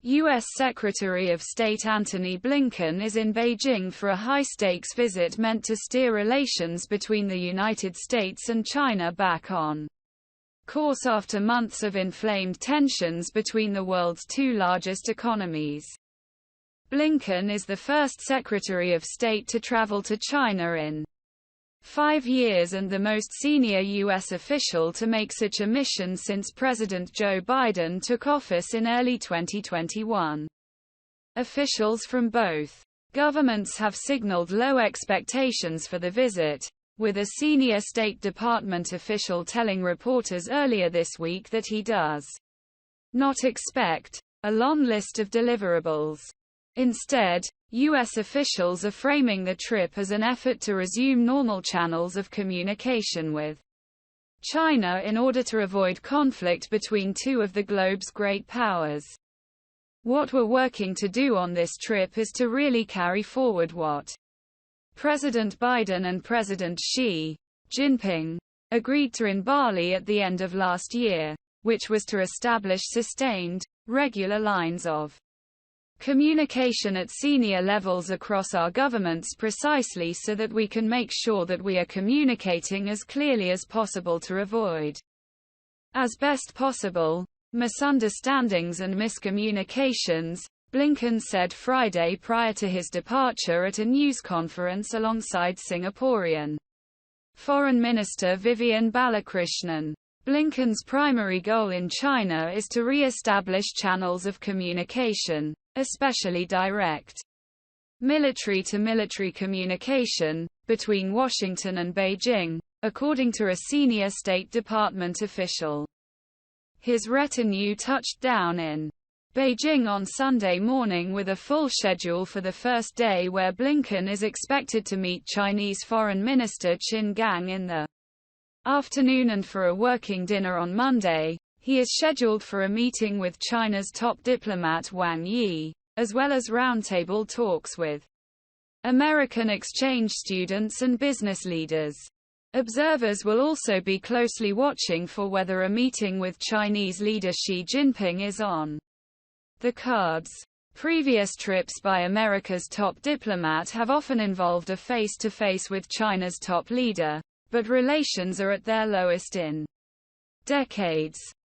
U.S. Secretary of State Antony Blinken is in Beijing for a high-stakes visit meant to steer relations between the United States and China back on course after months of inflamed tensions between the world's two largest economies. Blinken is the first Secretary of State to travel to China in 5 years and the most senior U.S. official to make such a mission since President Joe Biden took office in early 2021. Officials from both governments have signaled low expectations for the visit, with a senior State Department official telling reporters earlier this week that he does not expect a long list of deliverables. Instead, U.S. officials are framing the trip as an effort to resume normal channels of communication with China in order to avoid conflict between two of the globe's great powers. What we're working to do on this trip is to really carry forward what President Biden and President Xi Jinping agreed to in Bali at the end of last year, which was to establish sustained, regular lines of communication at senior levels across our governments precisely so that we can make sure that we are communicating as clearly as possible to avoid, as best possible, misunderstandings and miscommunications, Blinken said Friday prior to his departure at a news conference alongside Singaporean Foreign Minister Vivian Balakrishnan. Blinken's primary goal in China is to re-establish channels of communication, especially direct military-to-military communication, between Washington and Beijing, according to a senior State Department official. His retinue touched down in Beijing on Sunday morning with a full schedule for the first day where Blinken is expected to meet Chinese Foreign Minister Qin Gang in the afternoon and for a working dinner on Monday. He is scheduled for a meeting with China's top diplomat Wang Yi, as well as roundtable talks with American exchange students and business leaders. Observers will also be closely watching for whether a meeting with Chinese leader Xi Jinping is on the cards. Previous trips by America's top diplomat have often involved a face-to-face with China's top leader, but relations are at their lowest in decades.